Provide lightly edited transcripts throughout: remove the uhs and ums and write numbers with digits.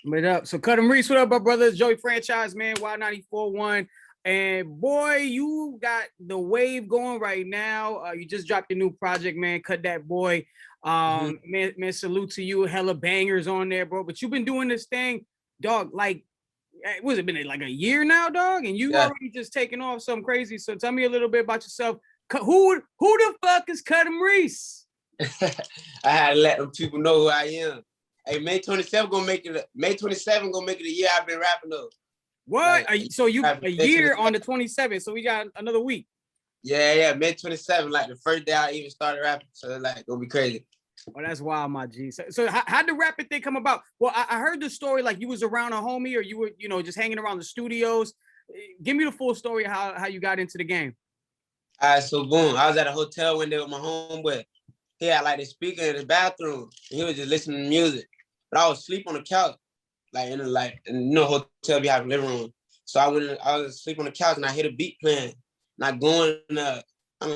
What up? So Kuttem Reese, what up, my brothers? Joey Franchise, man, Y94.1. And boy, you got the wave going right now. You just dropped your new project, man. Cut that boy. Man, salute to you. Hella bangers on there, bro. But you've been doing this thing, dog, like, was it been like a year now, dog? And you already just taking off something crazy. So tell me a little bit about yourself. Who the fuck is Kuttem Reese? I had to let them people know who I am. Hey, May 27th gonna make it. May 27th gonna make it a year I've been rapping though. What? Like, so you a year on the 27th? So we got another week. Yeah. May 27th, like the first day I even started rapping. So it's like gonna be crazy. Oh, that's wild, my G. So how'd the rapping thing come about? Well, I heard the story like you was around a homie or you were, just hanging around the studios. Give me the full story of how you got into the game. All right, so boom, I was at a hotel one day with my homeboy. He had like the speaker in his bathroom, and he was just listening to music. But I was asleep on the couch, hotel be having living room. So I was asleep on the couch, and I hear the beat playing. And I going, I'm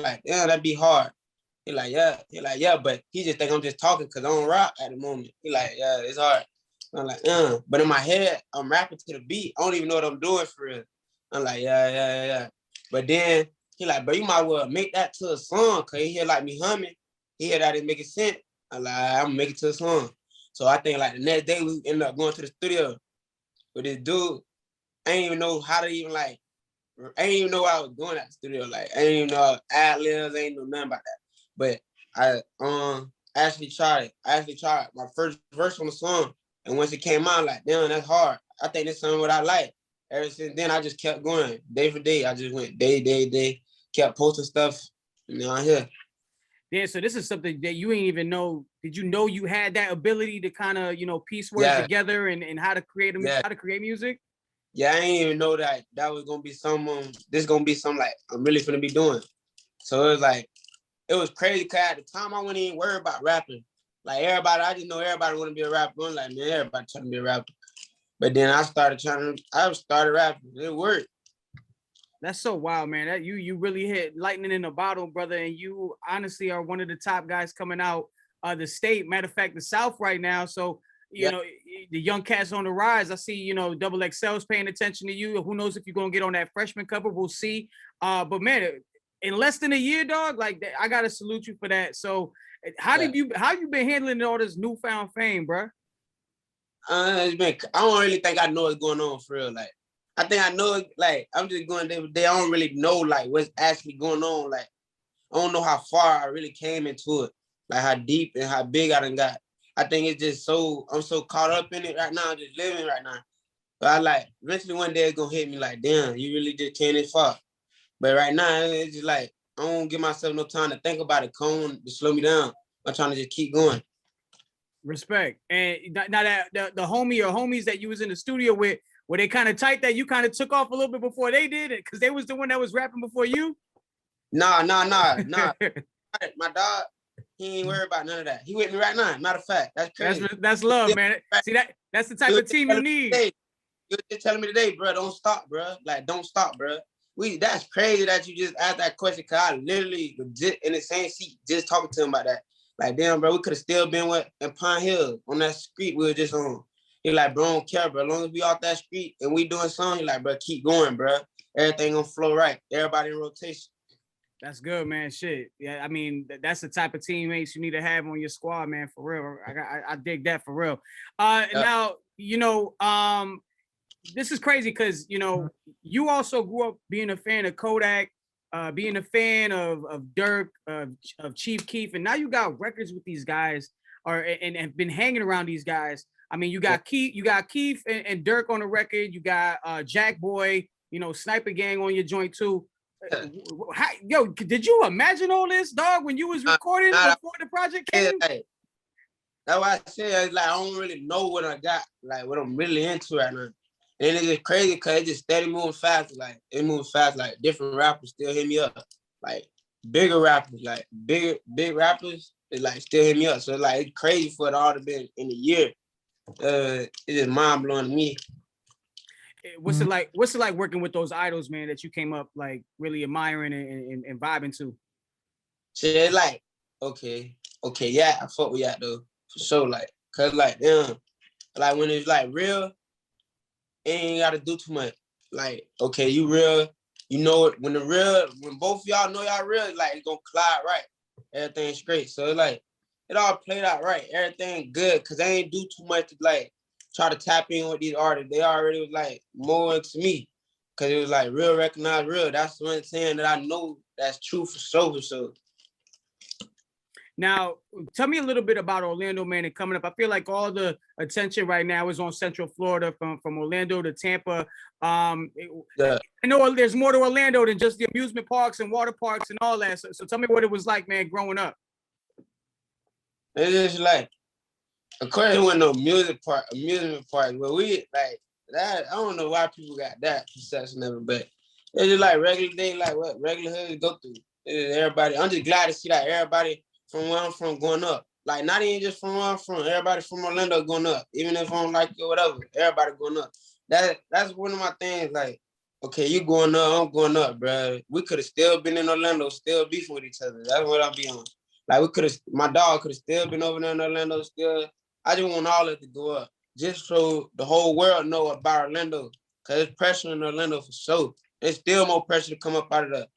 like, yeah, that'd be hard. He like, yeah, but he just think I'm just talking because I don't rap at the moment. He like, yeah, it's hard. I'm like, but in my head, I'm rapping to the beat. I don't even know what I'm doing for real. I'm like, yeah. But then he like, but you might well make that to a song, cause he hear like me humming. He hear that it make sense. I'm like, I'm gonna make it to a song. So I think like the next day we ended up going to the studio with this dude. I didn't even know how to even I didn't even know what I was doing at the studio. Like I didn't even know ad-libs, I ain't know nothing about that. But I actually tried it. I actually tried my first verse on the song. And once it came out, like, damn, that's hard. I think this song what I like. Ever since then, I just kept going day for day. I just went day, kept posting stuff, here. Yeah, so this is something that you ain't even know. Did you know you had that ability to kind of, piece words together and how to create how to create music? Yeah, I didn't even know that was gonna be this gonna be something like I'm really gonna be doing. So it was like, it was crazy because at the time I wasn't even worried about rapping. Like everybody, I just know everybody want to be a rapper. I'm like, man, everybody trying to be a rapper. But then I started rapping. It worked. That's so wild, man. That you really hit lightning in a bottle, brother. And you honestly are one of the top guys coming out the state. Matter of fact, the South right now. So, you know, the young cats on the rise. I see, Double XL's paying attention to you. Who knows if you're going to get on that freshman cover? We'll see. But man, in less than a year, dog, like I got to salute you for that. So how you been handling all this newfound fame, bro? I don't really think I know what's going on for real. Like, I think I know, like, I'm just going day with day. I don't really know, like, what's actually going on. Like, I don't know how far I really came into it, like, how deep and how big I done got. I think it's just I'm so caught up in it right now, just living right now. But eventually one day it's going to hit me like, damn, you really just came this far. But right now, it's just like, I don't give myself no time to think about it, come on, to slow me down. I'm trying to just keep going. Respect. And now that the homie or homies that you was in the studio with, were they kind of tight that you kind of took off a little bit before they did it? Because they was the one that was rapping before you? Nah. My dog, he ain't worried about none of that. He with me right now. Matter of fact, that's crazy. That's love, man. See, that's the type of team you need. You were just telling me today, bro, don't stop, bro. Like, don't stop, bro. That's crazy that you just asked that question, because I literally legit in the same seat just talking to him about that. Like, damn, bro, we could have still been in Pine Hill on that street we were just on. He like, bro, don't care, bro. As long as we off that street and we doing something, he like, bro, keep going, bro. Everything gonna flow right. Everybody in rotation. That's good, man. Shit. Yeah, I mean, that's the type of teammates you need to have on your squad, man, for real. I dig that for real. Now, this is crazy because, you also grew up being a fan of Kodak, being a fan of Durk, of Chief Keef, and now you got records with these guys, and have been hanging around these guys. I mean, you got Keef and Durk on the record. You got Jack Boy, Sniper Gang on your joint too. Did you imagine all this, dog, when you was recording before the project came? That's why I said, like, I don't really know what I got, like, what I'm really into right now. And it's just crazy because it just steady moving fast. Like, it moves fast. Like, different rappers still hit me up. Like, bigger rappers, like, big rappers, they, like, still hit me up. So, like, it's crazy for it all to be in a year. It's just mind-blowing to me. What's it like working with those idols, man, that you came up, like, really admiring and vibing to? Shit, like, okay, yeah, I fuck with that, though, for sure. Like, cause, like, damn, Like when it's like real, it ain't gotta do too much. Like, okay, you real, you know it. When both y'all know y'all real, like it's gonna collide right. Everything's great. So it's like it all played out right. Everything good. Cause they ain't do too much to like try to tap in with these artists. They already was like more into me. Cause it was like real recognize real. That's the one saying that I know that's true for sure, for sure. Now, tell me a little bit about Orlando, man, and coming up. I feel like all the attention right now is on Central Florida, from Orlando to Tampa. Yeah. I know there's more to Orlando than just the amusement parks and water parks and all that. So tell me what it was like, man, growing up. It's just like, of course, there wasn't no amusement park, but we like that. I don't know why people got that perception of it, but it's just like regular day, like what regular hoods go through. Everybody, I'm just glad to see that everybody from where I'm from going up. Like not even just from where I'm from, everybody from Orlando going up. Even if I don't like it or whatever, everybody going up. That's one of my things. Like, okay, you going up, I'm going up, bro. We could have still been in Orlando, still beefing with each other. That's what I be on. Like we could have, my dog could have still been over there in Orlando, still. I just want all of it to go up, just so the whole world know about Orlando. Cause it's pressure in Orlando for sure. There's still more pressure to come up out of that.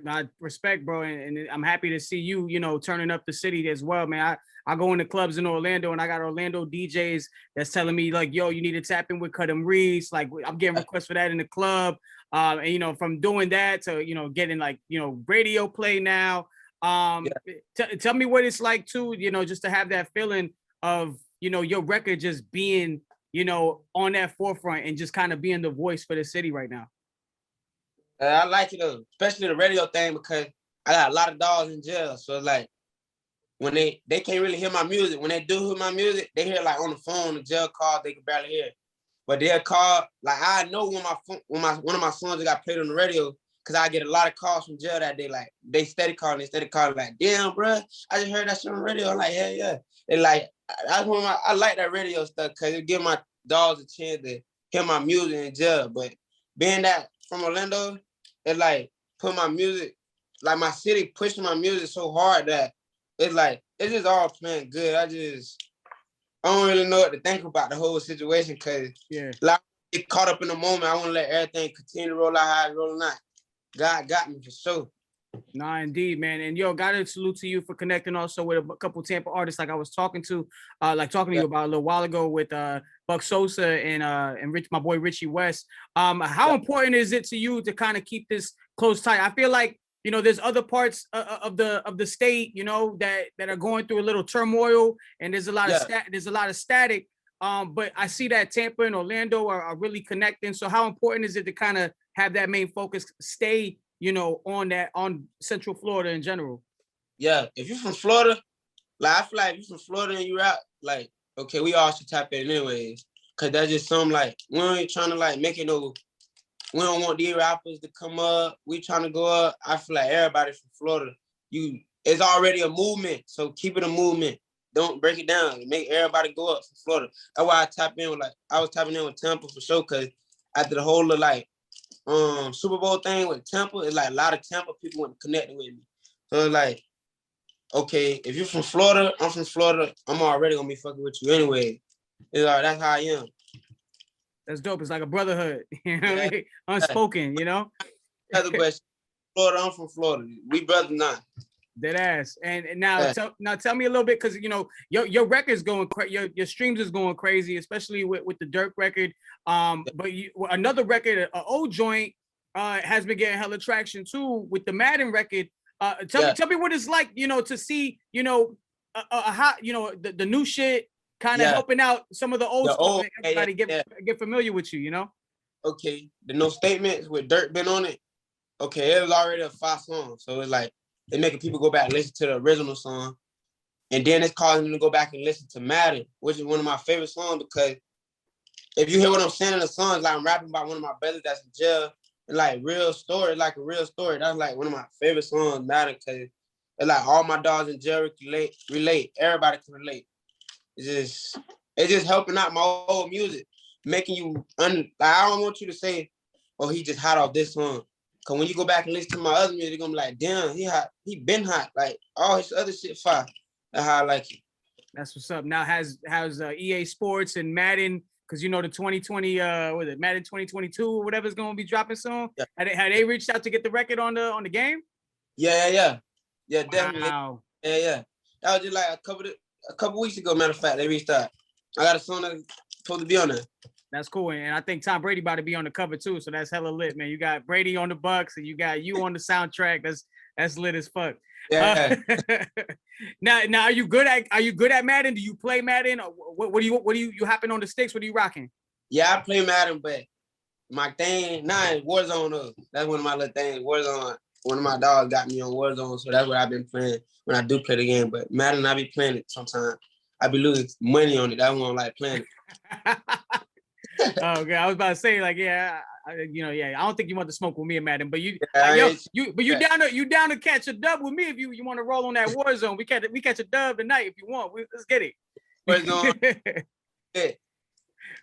I respect, bro, and I'm happy to see you, turning up the city as well, man. I go into clubs in Orlando, and I got Orlando DJs that's telling me like, yo, you need to tap in with Kuttem Reese. Like, I'm getting requests for that in the club. And from doing that to getting like radio play now. Tell me what it's like too, just to have that feeling of your record just being on that forefront and just kind of being the voice for the city right now. I like it though, especially the radio thing, because I got a lot of dogs in jail. So it's like when they can't really hear my music. When they do hear my music, they hear like on the phone, the jail call, they can barely hear. But they'll call, like I know when one of my songs got played on the radio, because I get a lot of calls from jail that day. Like they steady calling, like, damn, bro, I just heard that shit on the radio. I'm like, hell yeah. They like, I like that radio stuff because it give my dogs a chance to hear my music in jail. But being that from Orlando, it like put my music, like my city pushing my music so hard that it's like, it's just all playing good. I don't really know what to think about the whole situation because like, I get caught up in the moment. I want to let everything continue to roll out how it's rolling out. God got me for sure. Nah, indeed, man. And gotta salute to you for connecting also with a couple Tampa artists like I was talking to, to you about a little while ago with Buck Sosa and my boy Richie West. How important is it to you to kind of keep this close tight? I feel like there's other parts of the state that are going through a little turmoil, and there's a lot of static. But I see that Tampa and Orlando are really connecting. So how important is it to kind of have that main focus stay on Central Florida in general? Yeah, if you're from Florida, like I feel like if you're from Florida and you're out, like, okay, we all should tap in anyways. Cause that's just something like, we ain't trying to like make it we don't want these rappers to come up. We trying to go up. I feel like everybody from Florida, it's already a movement. So keep it a movement. Don't break it down. Make everybody go up from Florida. That's why I was tapping in with Tampa for sure. Cause after the whole like Super Bowl thing with Tampa, it's like a lot of Tampa people want to connect with me. So it's like, okay, if you're from Florida, I'm from Florida, I'm already gonna be fucking with you anyway. It's like, that's how I am. That's dope. It's like a brotherhood, unspoken, Other question, Florida, I'm from Florida. We brothers now. Dead ass. And now, tell me a little bit, because your record's going your streams is going crazy, especially with the Durk record. But another record, an old joint, has been getting hella traction too with the Madden record. Tell me what it's like, to see, how the new shit kind of helping out some of the old stuff. Everybody get familiar with you, Okay, the No Statements with Durk been on it. Okay, it was already a 5 song, so it's like they making people go back and listen to the original song, and then it's causing them to go back and listen to Madden, which is one of my favorite songs, because if you hear what I'm saying in the song, it's like I'm rapping about one of my brothers that's in jail, and like real story, like a real story. That's like one of my favorite songs, Madden, because it's like all my dogs in jail relate. Everybody can relate. It's just helping out my old music, making you I don't want you to say, oh, he just hot off this song. Cause when you go back and listen to my other music, you're gonna be like, damn, he hot, he been hot. Like all his other shit fire. That's how I like it. That's what's up. Now how's EA Sports and Madden, because you know the 2020 what is it, Madden 2022 or whatever is gonna be dropping soon. Yeah, Had they reached out to get the record on the game? yeah, definitely. Wow. Yeah. That was just like a couple weeks ago. Matter of fact, they reached out. I got a song that's supposed to be on there. That's cool. And I think Tom Brady about to be on the cover too. So that's hella lit, man. You got Brady on the Bucks and you got you on the soundtrack. That's lit as fuck. Yeah. Now are you good at Madden? Do you play Madden? Or what do you hopping on the sticks? What are you rocking? Yeah, I play Madden, but my thing now is Warzone though. That's one of my little things. Warzone. One of my dogs got me on Warzone, so that's what I've been playing when I do play the game. But Madden, I be playing it sometimes. I be losing money on it. That's why I like playing it. Oh, okay. I was about to say, like, yeah, I don't think you want to smoke with me and Madden, but you, Yeah, like, you down to catch a dub with me if you want to roll on that Warzone. We catch a dub tonight if you want. Let's get it. Warzone. Yeah.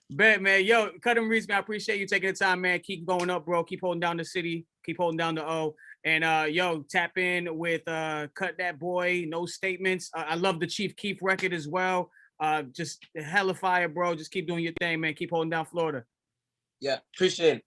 Bet, man. Yo, Kuttem Reese, man, I appreciate you taking the time, man. Keep going up, bro. Keep holding down the city. Keep holding down the O. And yo, tap in with Cut That Boy, No Statements. I love the Chief Keef record as well. Just hella fire, bro. Just keep doing your thing, man. Keep holding down Florida. Yeah, appreciate it.